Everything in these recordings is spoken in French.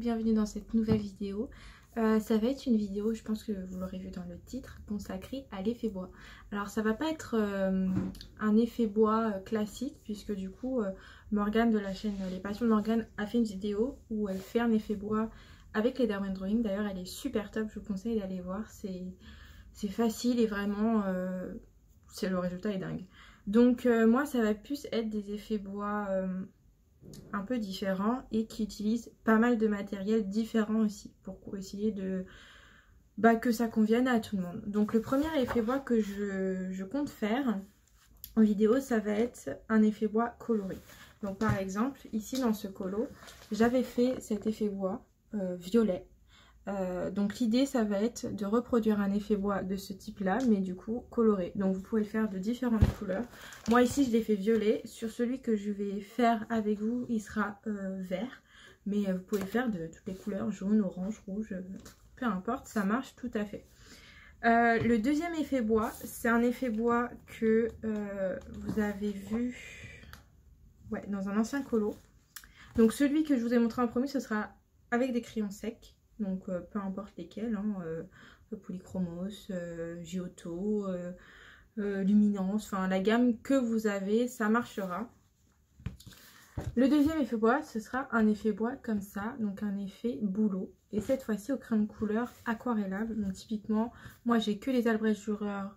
bienvenue dans cette nouvelle vidéo. Ça va être une vidéo, je pense que vous l'aurez vu dans le titre, consacrée à l'effet bois. Alors ça va pas être un effet bois classique, puisque du coup Morgane de la chaîne Les Passions de Morgane a fait une vidéo où elle fait un effet bois avec les Derwent Drawing. D'ailleurs elle est super top, je vous conseille d'aller voir, c'est facile et vraiment le résultat est dingue. Donc moi ça va plus être des effets bois un peu différents et qui utilisent pas mal de matériel différent aussi pour essayer de que ça convienne à tout le monde. Donc le premier effet bois que je compte faire en vidéo, ça va être un effet bois coloré. Donc par exemple ici dans ce colo j'avais fait cet effet bois violet. Donc l'idée ça va être de reproduire un effet bois de ce type là, mais du coup coloré. Donc vous pouvez le faire de différentes couleurs. Moi ici je l'ai fait violet. Sur celui que je vais faire avec vous il sera vert, mais vous pouvez le faire de toutes les couleurs, jaune, orange, rouge, peu importe, ça marche tout à fait. Le deuxième effet bois, c'est un effet bois que vous avez vu dans un ancien colo. Donc celui que je vous ai montré en premier, ce sera avec des crayons secs. Donc peu importe lesquels, Polychromos, Giotto, Luminance, enfin la gamme que vous avez, ça marchera. Le deuxième effet bois, ce sera un effet bois comme ça, donc un effet boulot. Et cette fois-ci au crayon de couleur aquarellable. Donc typiquement, moi j'ai que les Albrecht Dürer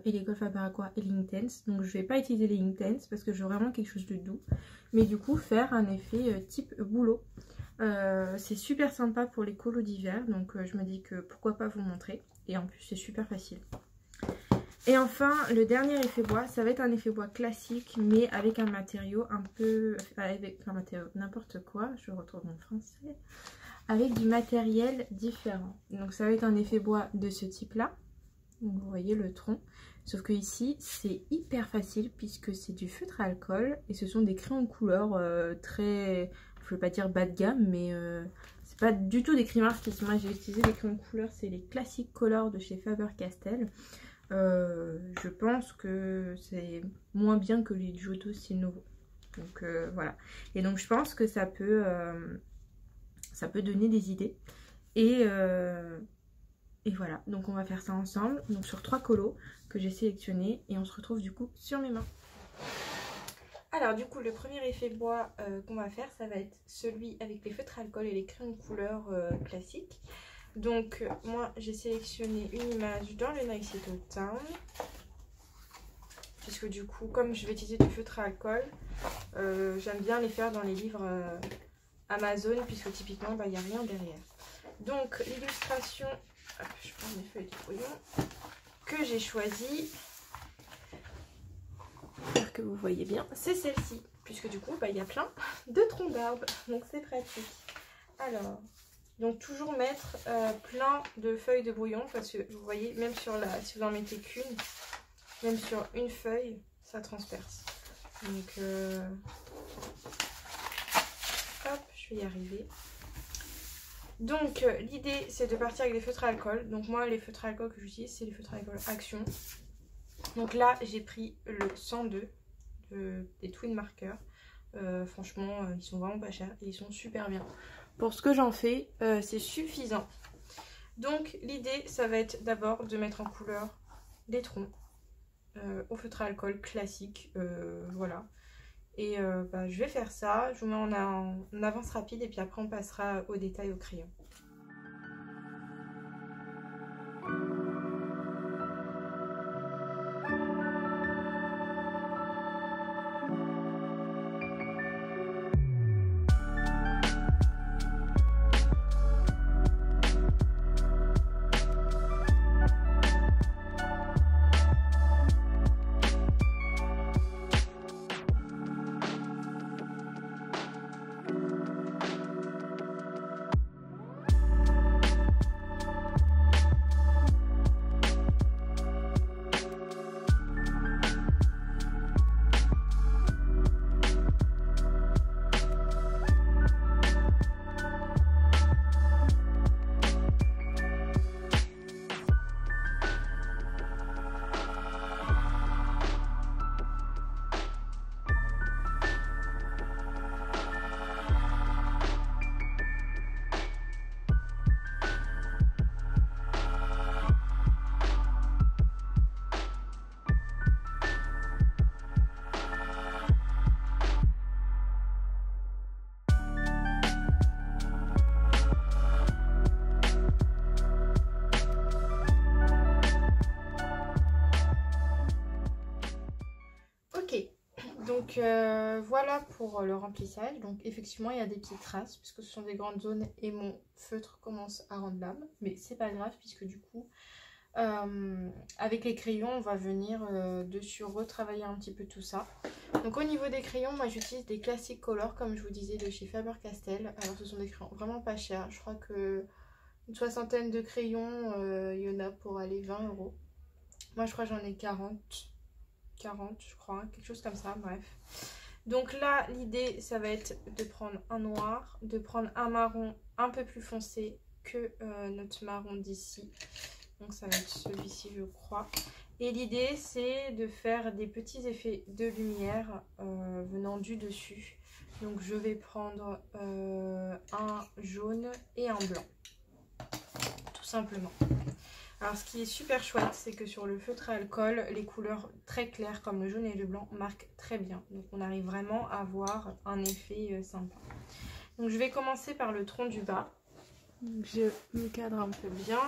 et les Gold Faber Aqua et les Inktense. Donc je vais pas utiliser les Inktense parce que je veux vraiment quelque chose de doux. Mais du coup faire un effet type boulot. C'est super sympa pour les colos d'hiver, donc je me dis que pourquoi pas vous montrer, et en plus c'est super facile. Et enfin le dernier effet bois, ça va être un effet bois classique mais avec un matériau un peu, avec un matériau n'importe quoi, je retrouve mon français, avec du matériel différent. Donc ça va être un effet bois de ce type là, donc vous voyez le tronc, sauf que ici c'est hyper facile puisque c'est du feutre à alcool et ce sont des crayons de couleur très, je ne veux pas dire bas de gamme, mais c'est pas du tout des crayons artistiques. Moi j'ai utilisé des crayons de couleur, c'est les Classic Color de chez Faber-Castell. Je pense que c'est moins bien que les Giotto style nouveau. Donc voilà. Et donc je pense que ça peut donner des idées. Et voilà, donc on va faire ça ensemble, donc sur 3 colos que j'ai sélectionnés, et on se retrouve du coup sur mes mains. Alors du coup le premier effet bois qu'on va faire, ça va être celui avec les feutres alcool et les crayons de couleur classiques. Donc moi j'ai sélectionné une image dans le Niceto Town, puisque du coup comme je vais utiliser du feutre à alcool, j'aime bien les faire dans les livres Amazon, puisque typiquement il n'y a rien derrière. Donc l'illustration, je prends mes feuilles de brouillon que j'ai choisi, j'espère que vous voyez bien, c'est celle-ci, puisque du coup il y a plein de troncs d'arbres, donc c'est pratique. Alors, donc toujours mettre plein de feuilles de brouillon, parce que vous voyez, même sur la, si vous en mettez qu'une, même sur une feuille, ça transperce. Donc hop, je vais y arriver. Donc l'idée c'est de partir avec des feutres à alcool. Donc moi les feutres à alcool que j'utilise, c'est les feutres à alcool Action. Donc là j'ai pris le 102 des Twin Markers. Franchement ils sont vraiment pas chers et ils sont super bien. Pour ce que j'en fais c'est suffisant. Donc l'idée ça va être d'abord de mettre en couleur les troncs au feutre à alcool classique. Voilà. Et je vais faire ça, je vous mets en avance rapide et puis après on passera au détail au crayon. Donc voilà pour le remplissage. Donc effectivement il y a des petites traces puisque ce sont des grandes zones et mon feutre commence à rendre l'âme. Mais c'est pas grave puisque du coup avec les crayons on va venir dessus retravailler un petit peu tout ça. Donc au niveau des crayons, moi j'utilise des Classic Color comme je vous disais de chez Faber-Castell. Alors ce sont des crayons vraiment pas chers. Je crois que une soixantaine de crayons, il y en a pour aller 20 €. Moi je crois que j'en ai 40 je crois, hein, quelque chose comme ça, bref. Donc là l'idée ça va être de prendre un noir, de prendre un marron un peu plus foncé que notre marron d'ici. Donc ça va être celui-ci je crois. Et l'idée c'est de faire des petits effets de lumière venant du dessus. Donc je vais prendre un jaune et un blanc. Tout simplement. Alors ce qui est super chouette c'est que sur le feutre à alcool, les couleurs très claires comme le jaune et le blanc marquent très bien. Donc on arrive vraiment à avoir un effet sympa. Donc je vais commencer par le tronc du bas. Donc je me cadre un peu bien.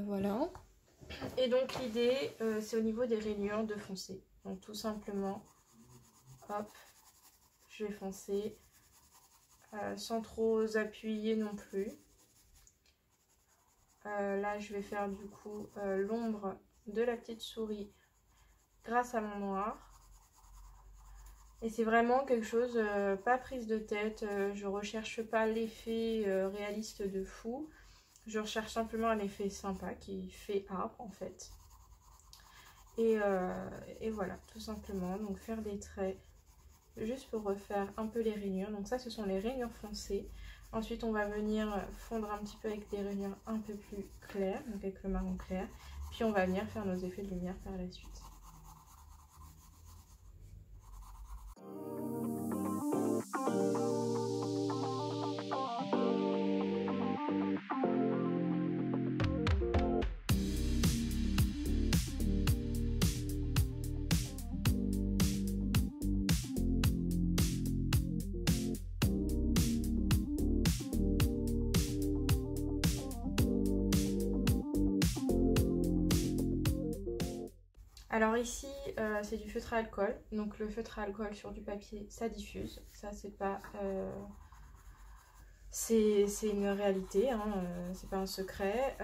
Voilà. Et donc l'idée c'est au niveau des rainures de foncer. Donc tout simplement, hop, je vais foncer sans trop appuyer non plus. Là je vais faire du coup l'ombre de la petite souris grâce à mon noir. Et c'est vraiment quelque chose, pas prise de tête, je recherche pas l'effet réaliste de fou. Je recherche simplement un effet sympa qui fait arbre en fait. Et voilà, tout simplement. Donc faire des traits juste pour refaire un peu les rainures. Donc ça ce sont les rainures foncées. Ensuite on va venir fondre un petit peu avec des rainures un peu plus claires, donc avec le marron clair. Puis on va venir faire nos effets de lumière par la suite. Alors ici c'est du feutre à alcool, donc le feutre à alcool sur du papier ça diffuse, ça c'est pas c'est une réalité, hein, c'est pas un secret.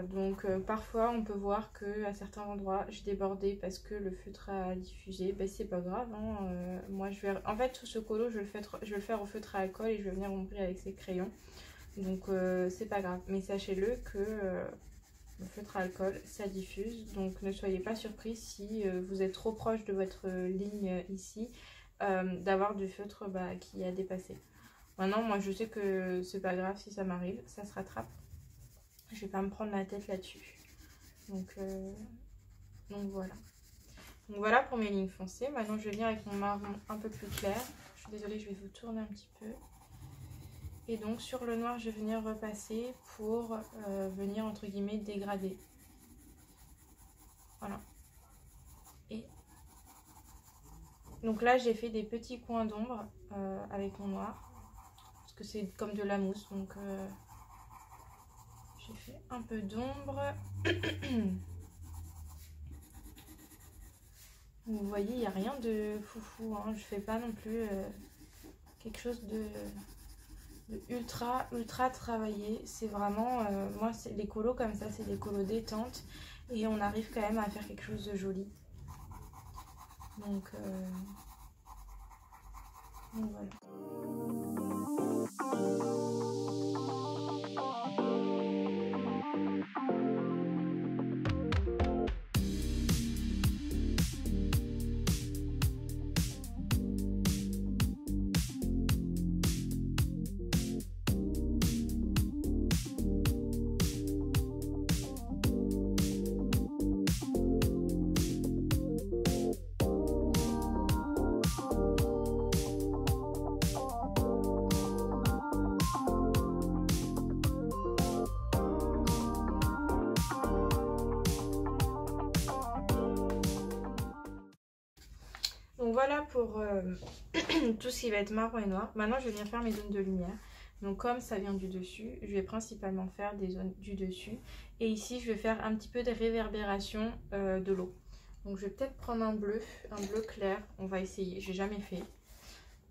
Donc parfois on peut voir que à certains endroits j'ai débordé parce que le feutre a diffusé, ben c'est pas grave, hein, moi je vais en fait tout ce colo je vais le faire au feutre à alcool et je vais venir ombrer avec ces crayons, donc c'est pas grave, mais sachez-le que le feutre à alcool ça diffuse, donc ne soyez pas surpris si vous êtes trop proche de votre ligne ici d'avoir du feutre qui a dépassé. Maintenant moi je sais que c'est pas grave si ça m'arrive, ça se rattrape, je vais pas me prendre la tête là-dessus, donc voilà. Donc voilà pour mes lignes foncées. Maintenant je vais venir avec mon marron un peu plus clair, je suis désolée, je vais vous tourner un petit peu. Et donc sur le noir je vais venir repasser pour venir entre guillemets dégrader. Voilà. Et donc là j'ai fait des petits coins d'ombre avec mon noir. Parce que c'est comme de la mousse. Donc j'ai fait un peu d'ombre. Vous voyez il n'y a rien de foufou. Hein. Je fais pas non plus quelque chose de ultra travaillé. C'est vraiment moi les colos comme ça c'est des colos détente et on arrive quand même à faire quelque chose de joli, donc voilà. Donc voilà pour tout ce qui va être marron et noir. Maintenant je vais venir faire mes zones de lumière. Donc comme ça vient du dessus, je vais principalement faire des zones du dessus. Et ici je vais faire un petit peu de réverbération de l'eau. Donc je vais peut-être prendre un bleu clair. On va essayer, j'ai jamais fait.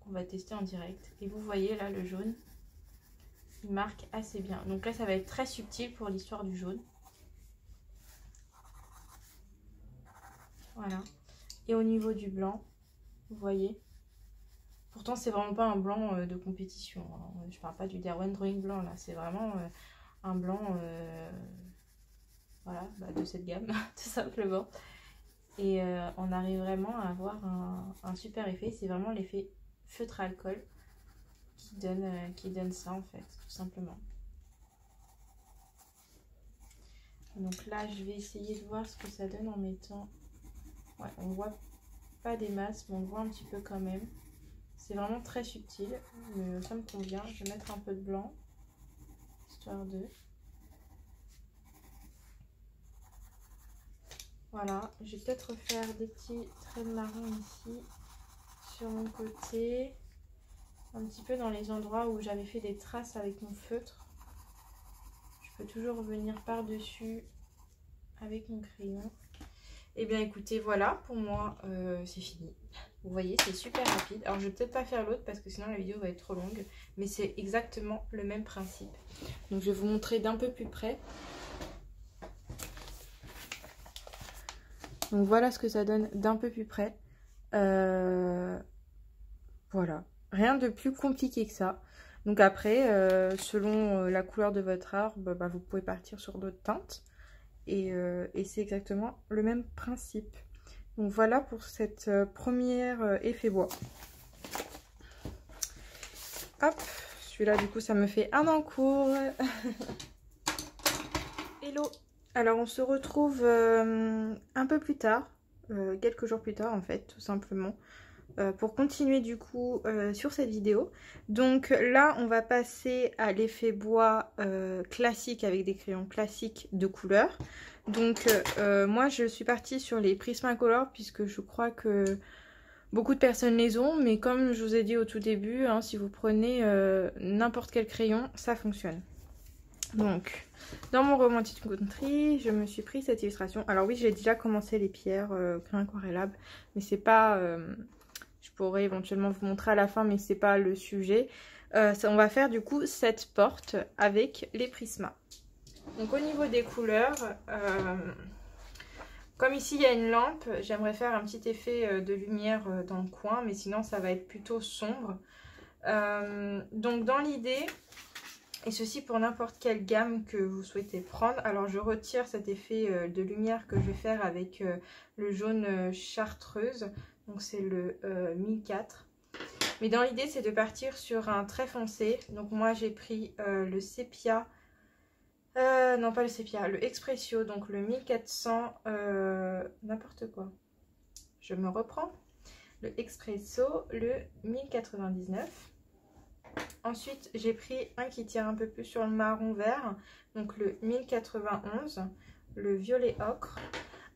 On va tester en direct. Et vous voyez là le jaune, il marque assez bien. Donc là ça va être très subtil pour l'histoire du jaune. Voilà. Et au niveau du blanc, vous voyez. Pourtant c'est vraiment pas un blanc de compétition. Hein. Je parle pas du Derwent Drawing blanc là. C'est vraiment un blanc voilà, de cette gamme tout simplement. Et on arrive vraiment à avoir un super effet. C'est vraiment l'effet feutre à alcool qui donne ça en fait, tout simplement. Donc là, je vais essayer de voir ce que ça donne en mettant... Ouais, on voit pas des masses, mais on voit un petit peu quand même. C'est vraiment très subtil, mais ça me convient. Je vais mettre un peu de blanc, histoire de... Voilà, je vais peut-être refaire des petits traits de marron ici, sur mon côté. Un petit peu dans les endroits où j'avais fait des traces avec mon feutre. Je peux toujours revenir par-dessus avec mon crayon. Et bien écoutez, voilà, pour moi, c'est fini. Vous voyez, c'est super rapide. Alors je vais peut-être pas faire l'autre parce que sinon la vidéo va être trop longue. Mais c'est exactement le même principe. Donc je vais vous montrer d'un peu plus près. Donc voilà ce que ça donne d'un peu plus près. Voilà. Rien de plus compliqué que ça. Donc après, selon la couleur de votre arbre, vous pouvez partir sur d'autres teintes. Et c'est exactement le même principe. Donc voilà pour cette première effet bois. Hop, celui-là du coup ça me fait un en cours. Hello. Alors on se retrouve un peu plus tard, quelques jours plus tard en fait, tout simplement. Pour continuer du coup sur cette vidéo. Donc là on va passer à l'effet bois classique avec des crayons classiques de couleur. Donc moi je suis partie sur les Prismacolor puisque je crois que beaucoup de personnes les ont, mais comme je vous ai dit au tout début, hein, si vous prenez n'importe quel crayon, ça fonctionne. Donc dans mon Romantic Country, je me suis pris cette illustration. Alors oui, j'ai déjà commencé les pierres crayon aquarellable, mais c'est pas... je pourrais éventuellement vous montrer à la fin, mais c'est pas le sujet. On va faire du coup cette porte avec les Prisma. Donc au niveau des couleurs, comme ici il y a une lampe, j'aimerais faire un petit effet de lumière dans le coin, mais sinon ça va être plutôt sombre. Donc dans l'idée, et ceci pour n'importe quelle gamme que vous souhaitez prendre, alors je retire cet effet de lumière que je vais faire avec le jaune chartreuse. Donc c'est le 1004. Mais dans l'idée c'est de partir sur un très foncé. Donc moi j'ai pris le sépia. Non pas le sépia, le Expresso. Donc le 1400. N'importe quoi. Je me reprends. Le Expresso, le 1099. Ensuite j'ai pris un qui tire un peu plus sur le marron vert. Donc le 1091. Le violet ocre.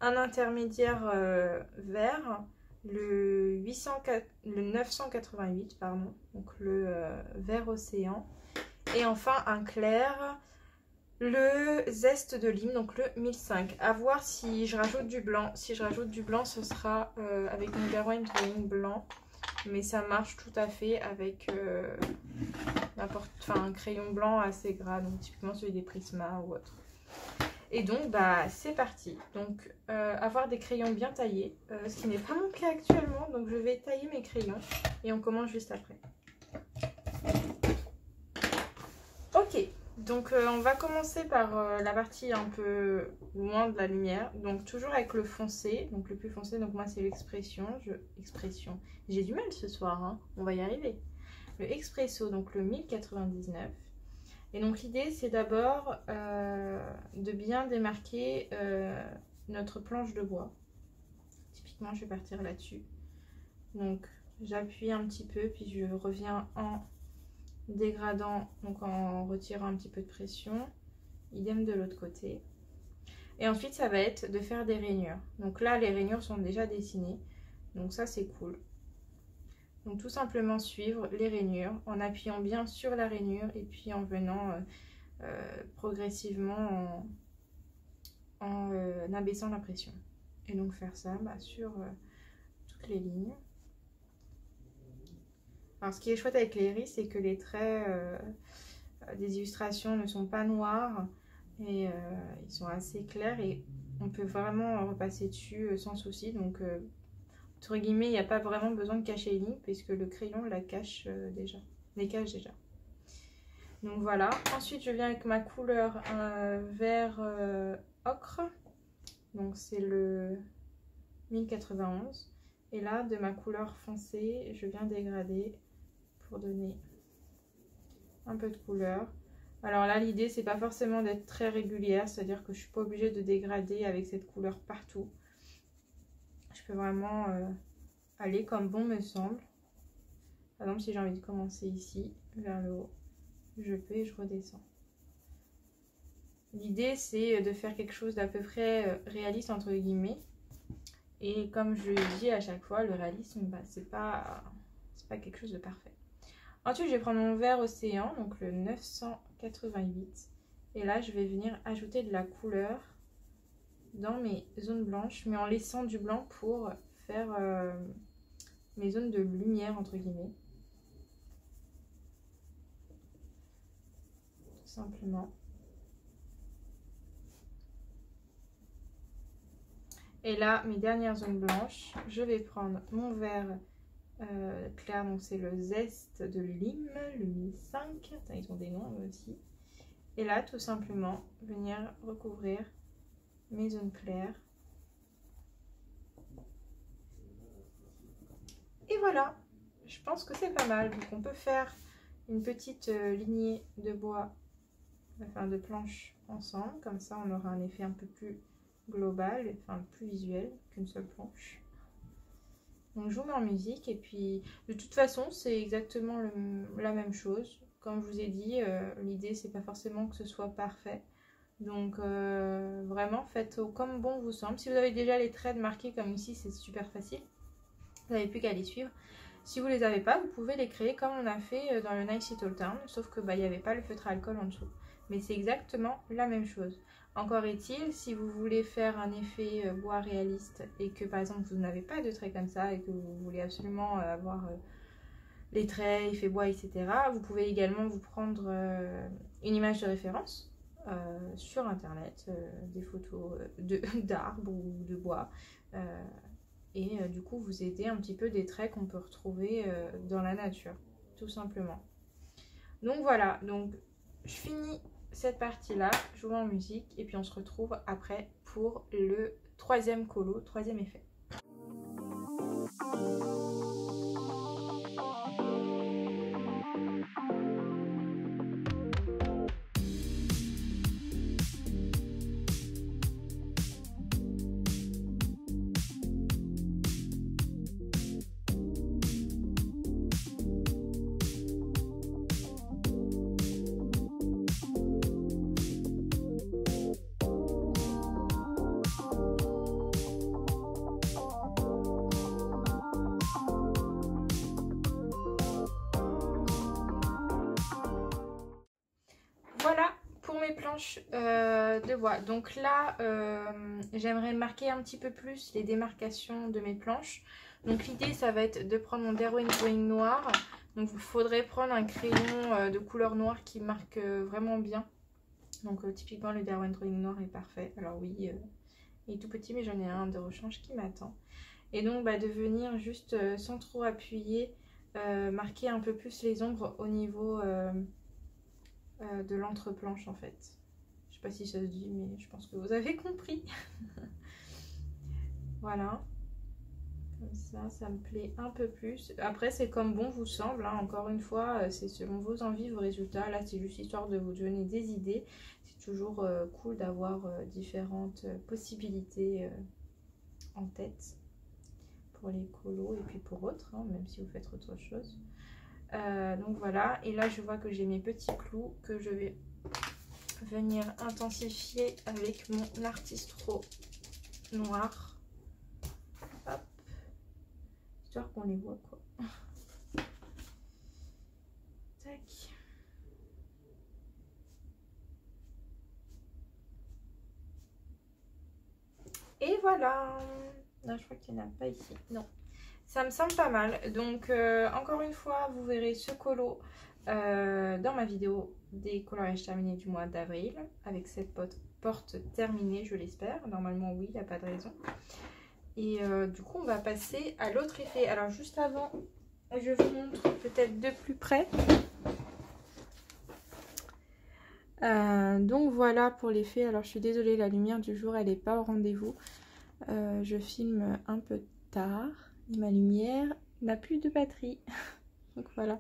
Un intermédiaire vert. Le 988, pardon, donc le vert océan. Et enfin un clair, le zeste de lime, donc le 1005. À voir si je rajoute du blanc. Si je rajoute du blanc, ce sera avec mon Derwent Drawing blanc. Mais ça marche tout à fait avec un crayon blanc assez gras, donc typiquement celui des Prisma ou autre. Et donc c'est parti. Donc avoir des crayons bien taillés, ce qui n'est pas mon cas actuellement. Donc je vais tailler mes crayons et on commence juste après. Ok, donc on va commencer par la partie un peu loin de la lumière. Donc toujours avec le foncé, donc le plus foncé. Donc moi c'est l'Expression. J'ai du mal ce soir, hein. On va y arriver. Le Expresso, donc le 1099. Et donc l'idée c'est d'abord de bien démarquer notre planche de bois. Typiquement je vais partir là-dessus. Donc j'appuie un petit peu puis je reviens en dégradant, donc en retirant un petit peu de pression. Idem de l'autre côté. Et ensuite ça va être de faire des rainures. Donc là les rainures sont déjà dessinées. Donc ça c'est cool. Donc tout simplement suivre les rainures en appuyant bien sur la rainure et puis en venant progressivement en abaissant la pression. Et donc faire ça sur toutes les lignes. Alors ce qui est chouette avec les iris, c'est que les traits des illustrations ne sont pas noirs et ils sont assez clairs et on peut vraiment repasser dessus sans souci. Donc entre guillemets, il n'y a pas vraiment besoin de cacher les lignes puisque le crayon la cache déjà, les cache déjà. Donc voilà, ensuite je viens avec ma couleur vert ocre, donc c'est le 1091. Et là, de ma couleur foncée, je viens dégrader pour donner un peu de couleur. Alors là, l'idée, c'est pas forcément d'être très régulière, c'est-à-dire que je suis pas obligée de dégrader avec cette couleur partout. Je peux vraiment aller comme bon me semble. Par exemple, si j'ai envie de commencer ici, vers le haut, je peux et je redescends. L'idée, c'est de faire quelque chose d'à peu près réaliste, entre guillemets. Et comme je le dis à chaque fois, le réalisme, bah, c'est pas quelque chose de parfait. Ensuite, je vais prendre mon vert océan, donc le 988. Et là, je vais venir ajouter de la couleur dans mes zones blanches, mais en laissant du blanc pour faire mes zones de lumière, entre guillemets. Tout simplement. Et là, mes dernières zones blanches, je vais prendre mon vert clair, donc c'est le zeste de lime, le 1005. Attends, ils ont des noms aussi. Et là, tout simplement, venir recouvrir mes zones claires. Et voilà, je pense que c'est pas mal. Donc on peut faire une petite lignée de bois, enfin de planches ensemble. Comme ça, on aura un effet un peu plus global, enfin plus visuel qu'une seule planche. Donc je vous mets en musique et puis de toute façon c'est exactement la même chose. Comme je vous ai dit, l'idée c'est pas forcément que ce soit parfait. Donc vraiment faites comme bon vous semble. Si vous avez déjà les traits marqués comme ici, c'est super facile. Vous n'avez plus qu'à les suivre. Si vous les avez pas, vous pouvez les créer comme on a fait dans le Nice Little Town. Sauf que il n'y avait pas le feutre à alcool en dessous. Mais c'est exactement la même chose. Encore est-il, si vous voulez faire un effet bois réaliste et que par exemple vous n'avez pas de traits comme ça et que vous voulez absolument avoir les traits, effets bois, etc. Vous pouvez également vous prendre une image de référence sur internet, des photos d'arbres ou de bois et du coup vous aider un petit peu des traits qu'on peut retrouver dans la nature, tout simplement. Donc voilà, donc je finis cette partie-là, je vous mets en musique et puis on se retrouve après pour le troisième colo, troisième effet. Voilà pour mes planches de bois. Donc là, j'aimerais marquer un petit peu plus les démarcations de mes planches. Donc l'idée, ça va être de prendre mon Derwent Drawing noir. Donc il faudrait prendre un crayon de couleur noire qui marque vraiment bien. Donc typiquement le Derwent Drawing noir est parfait. Alors oui, il est tout petit mais j'en ai un de rechange qui m'attend. Et donc de venir juste sans trop appuyer, marquer un peu plus les ombres au niveau de l'entreplanche en fait. Je sais pas si ça se dit mais je pense que vous avez compris. Voilà. Comme ça me plaît un peu plus. Après c'est comme bon vous semble, hein. Encore une fois, c'est selon vos envies, vos résultats. Là c'est juste histoire de vous donner des idées. C'est toujours cool d'avoir différentes possibilités en tête pour les colos et puis pour autres, hein, même si vous faites autre chose. Donc voilà, et là je vois que j'ai mes petits clous que je vais venir intensifier avec mon Artistro noir. Hop, histoire qu'on les voit quoi. Tac. Et voilà. Non, je crois qu'il n'y en a pas ici. Non. Ça me semble pas mal. Donc, encore une fois, vous verrez ce colo dans ma vidéo des coloriages terminés du mois d'avril. Avec cette porte terminée, je l'espère. Normalement, oui, il n'y a pas de raison. Et du coup, on va passer à l'autre effet. Alors, juste avant, je vous montre peut-être de plus près. Donc voilà pour l'effet. Alors je suis désolée, la lumière du jour elle n'est pas au rendez-vous. Je filme un peu tard et ma lumière n'a plus de batterie. Donc voilà.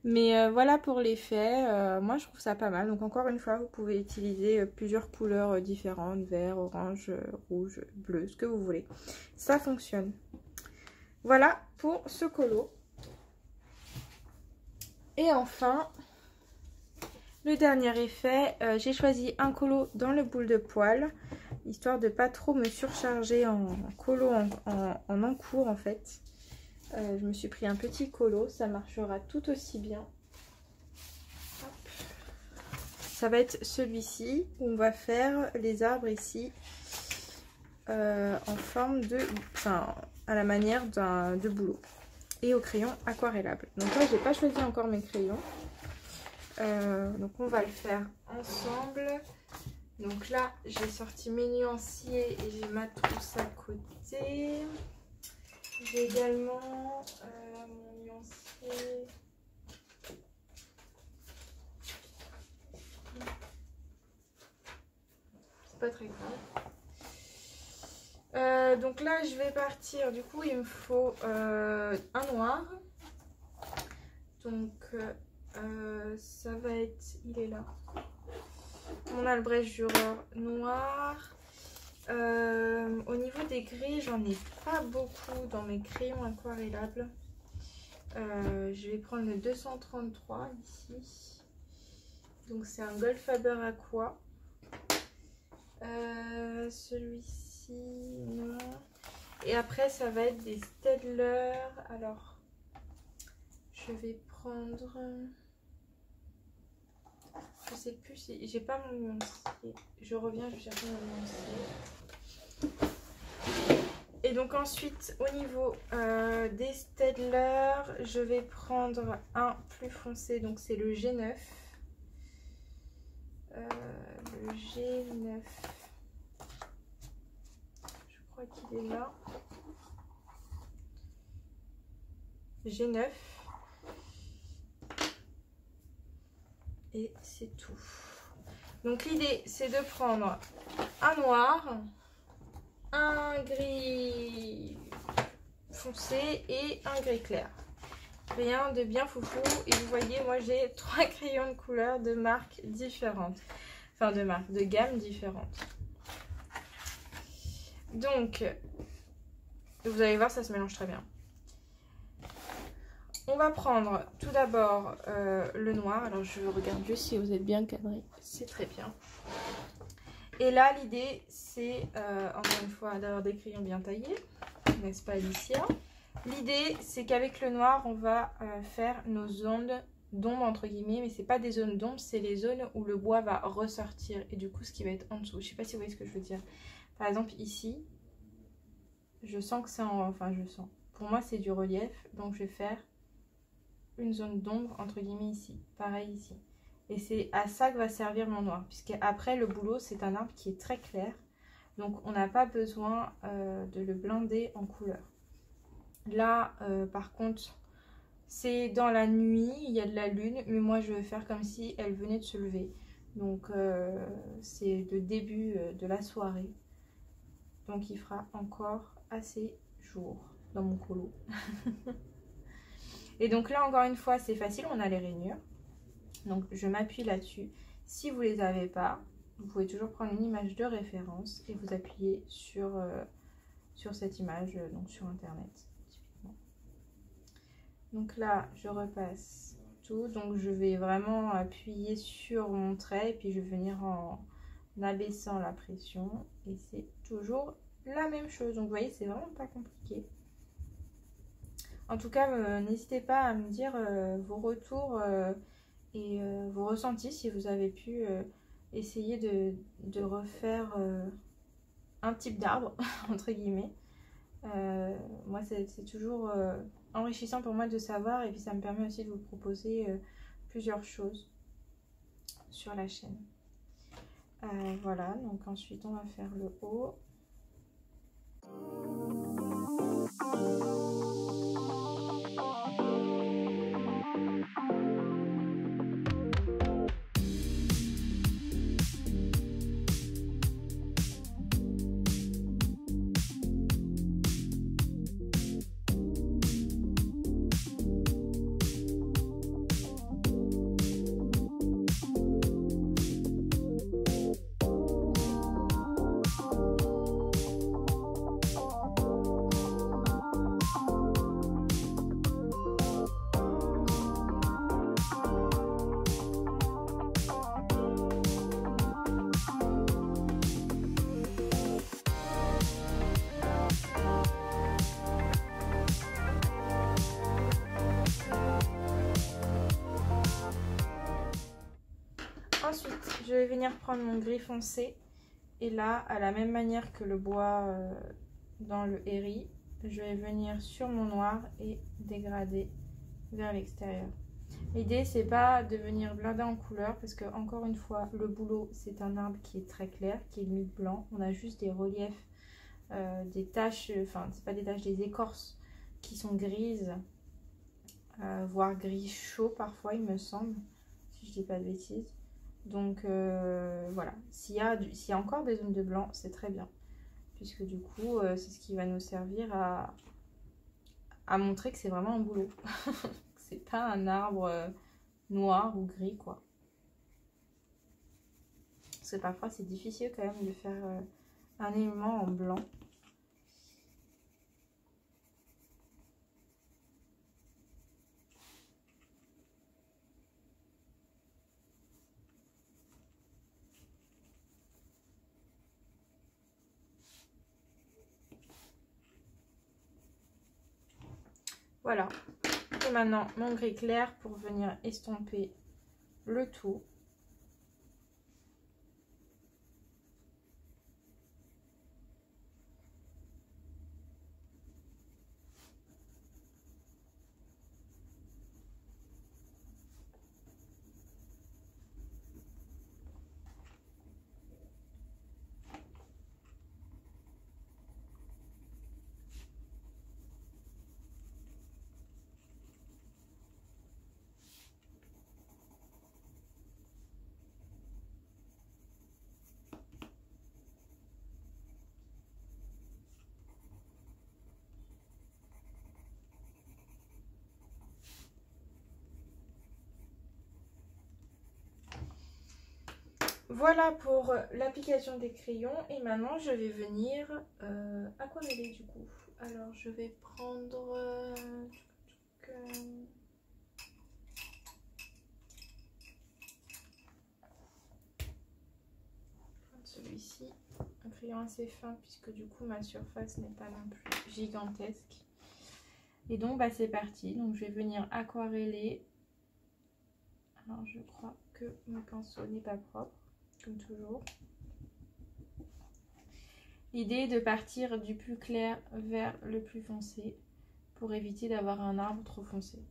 Mais voilà pour l'effet. Moi je trouve ça pas mal. Donc encore une fois, vous pouvez utiliser plusieurs couleurs différentes, vert, orange, rouge, bleu, ce que vous voulez. Ça fonctionne. Voilà pour ce colo. Et enfin, le dernier effet, j'ai choisi un colo dans le boule de poil, histoire de pas trop me surcharger en colo en encours en fait. Je me suis pris un petit colo, ça marchera tout aussi bien. Hop. Ça va être celui-ci, où on va faire les arbres ici, en forme de, enfin, à la manière de boulot, et au crayon aquarellable. Donc là, j'ai pas choisi encore mes crayons. Donc on va le faire ensemble. Donc là j'ai sorti mes nuanciers et j'ai ma trousse à côté. J'ai également mon nuancier. C'est pas très grave. Donc là je vais partir. Du coup il me faut un noir. Donc ça va être, il est là, mon Albrecht Dürer noir. Au niveau des gris, j'en ai pas beaucoup dans mes crayons aquarellables. Je vais prendre le 233 ici. Donc c'est un Goldfaber Aqua. Celui-ci, non. Et après ça va être des Staedtler. Alors, je vais prendre... Je sais plus si j'ai pas mon nuancier. Je reviens, je cherche mon nuancier. Et donc ensuite au niveau des Staedtler, je vais prendre un plus foncé. Donc c'est le G9. Le G9. Je crois qu'il est là. G9. Et c'est tout. Donc l'idée c'est de prendre un noir, un gris foncé et un gris clair. Rien de bien foufou. Et vous voyez, moi j'ai 3 crayons de couleur de marques différentes. Enfin de marques, de gammes différentes. Donc, vous allez voir, ça se mélange très bien. On va prendre tout d'abord le noir. Alors je regarde juste si vous êtes bien cadré. C'est très bien. Et là l'idée c'est encore une fois d'avoir des crayons bien taillés. N'est-ce pas Alicia? L'idée c'est qu'avec le noir on va faire nos zones d'ombre entre guillemets. Mais c'est pas des zones d'ombre, c'est les zones où le bois va ressortir. Et du coup ce qui va être en dessous. Je sais pas si vous voyez ce que je veux dire. Par exemple ici. Je sens que c'est en... Enfin je sens. Pour moi c'est du relief. Donc je vais faire une zone d'ombre entre guillemets ici, pareil ici, et c'est à ça que va servir mon noir, puisque après le bouleau c'est un arbre qui est très clair, donc on n'a pas besoin de le blinder en couleur. Là par contre c'est dans la nuit, il y a de la lune, mais moi je vais faire comme si elle venait de se lever, donc c'est le début de la soirée, donc il fera encore assez jour dans mon colo. Et donc là encore une fois c'est facile, on a les rainures. Donc je m'appuie là-dessus. Si vous ne les avez pas, vous pouvez toujours prendre une image de référence et vous appuyer sur cette image, donc sur internet. Typiquement. Donc là je repasse tout. Donc je vais vraiment appuyer sur mon trait et puis je vais venir en abaissant la pression. Et c'est toujours la même chose. Donc vous voyez, c'est vraiment pas compliqué. En tout cas, n'hésitez pas à me dire vos retours et vos ressentis si vous avez pu essayer de refaire un type d'arbre, entre guillemets. Moi c'est toujours enrichissant pour moi de savoir, et puis ça me permet aussi de vous proposer plusieurs choses sur la chaîne. Voilà, donc ensuite on va faire le haut. Ensuite, je vais venir prendre mon gris foncé, et là, à la même manière que le bois dans le héri, je vais venir sur mon noir et dégrader vers l'extérieur. L'idée, c'est pas de venir blinder en couleur, parce que encore une fois, le bouleau, c'est un arbre qui est très clair, qui est limite blanc. On a juste des reliefs, des taches, enfin, c'est pas des taches, des écorces qui sont grises, voire gris chaud parfois, il me semble, si je dis pas de bêtises. Donc voilà, s'il y a encore des zones de blanc, c'est très bien, puisque du coup c'est ce qui va nous servir à montrer que c'est vraiment un bouleau. C'est pas un arbre noir ou gris quoi. Parce que parfois c'est difficile quand même de faire un élément en blanc. Voilà, et maintenant mon gris clair pour venir estomper le tout. Voilà pour l'application des crayons, et maintenant je vais venir aquareller du coup. Alors je vais prendre celui-ci, un crayon assez fin puisque du coup ma surface n'est pas non plus gigantesque. Et donc bah, c'est parti, donc je vais venir aquareller. Alors je crois que mon pinceau n'est pas propre, comme toujours. L'idée est de partir du plus clair vers le plus foncé pour éviter d'avoir un arbre trop foncé.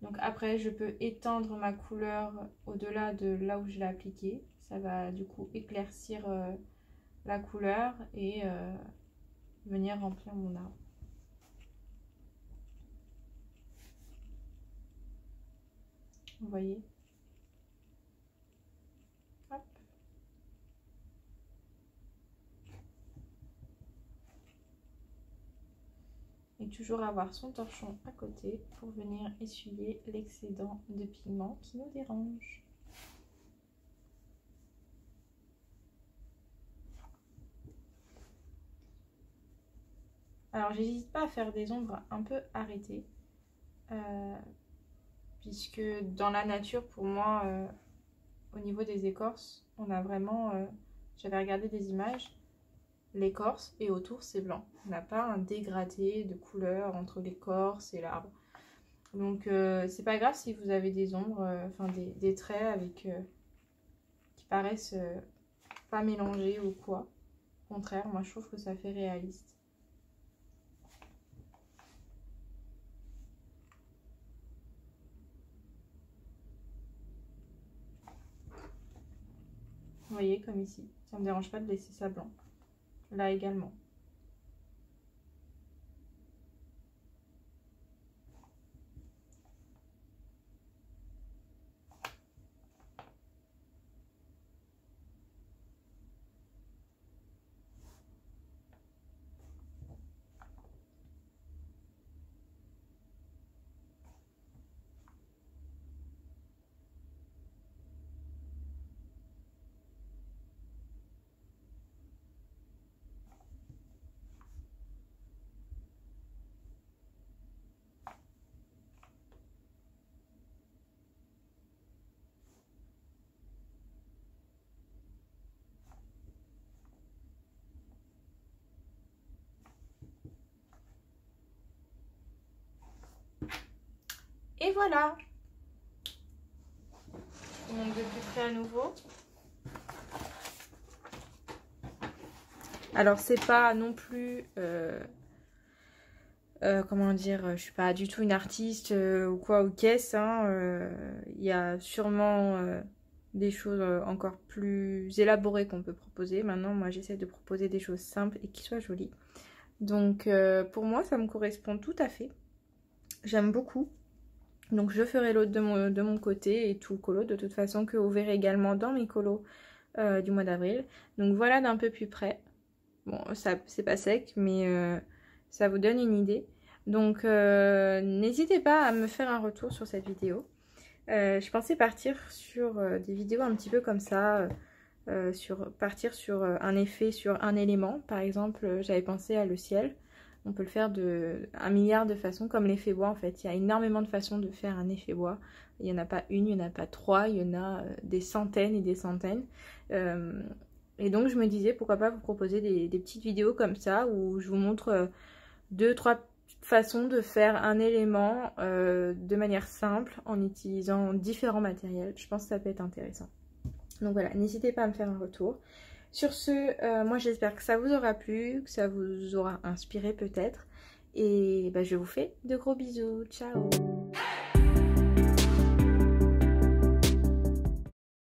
Donc après je peux étendre ma couleur au-delà de là où je l'ai appliquée. Ça va du coup éclaircir la couleur et venir remplir mon arbre. Vous voyez? Hop. Et toujours avoir son torchon à côté pour venir essuyer l'excédent de pigment qui nous dérange. Alors j'hésite pas à faire des ombres un peu arrêtées, puisque dans la nature pour moi au niveau des écorces on a vraiment, j'avais regardé des images, l'écorce et autour c'est blanc, on n'a pas un dégradé de couleur entre l'écorce et l'arbre. Donc c'est pas grave si vous avez des ombres, enfin des traits avec qui paraissent pas mélangés ou quoi. Au contraire, moi je trouve que ça fait réaliste. Vous voyez, comme ici, ça ne me dérange pas de laisser ça blanc. Là également. Et voilà. Donc de plus près à nouveau. Alors c'est pas non plus comment dire, je suis pas du tout une artiste ou quoi ou qu'est-ce, hein, y a sûrement des choses encore plus élaborées qu'on peut proposer. Maintenant moi j'essaie de proposer des choses simples et qui soient jolies. Donc pour moi ça me correspond tout à fait. J'aime beaucoup. Donc je ferai l'autre de mon côté et tout le colo de toute façon que vous verrez également dans mes colos du mois d'avril. Donc voilà d'un peu plus près. Bon, ça c'est pas sec mais ça vous donne une idée. Donc n'hésitez pas à me faire un retour sur cette vidéo. Je pensais partir sur des vidéos un petit peu comme ça, partir sur un effet sur un élément. Par exemple, j'avais pensé à le ciel. On peut le faire de 1 milliard de façons, comme l'effet bois en fait. Il y a énormément de façons de faire un effet bois. Il n'y en a pas une, il n'y en a pas 3, il y en a des centaines et des centaines. Et donc je me disais pourquoi pas vous proposer des petites vidéos comme ça où je vous montre 2-3 façons de faire un élément de manière simple en utilisant différents matériels. Je pense que ça peut être intéressant. Donc voilà, n'hésitez pas à me faire un retour. Sur ce, moi j'espère que ça vous aura plu, que ça vous aura inspiré peut-être. Et bah, je vous fais de gros bisous. Ciao!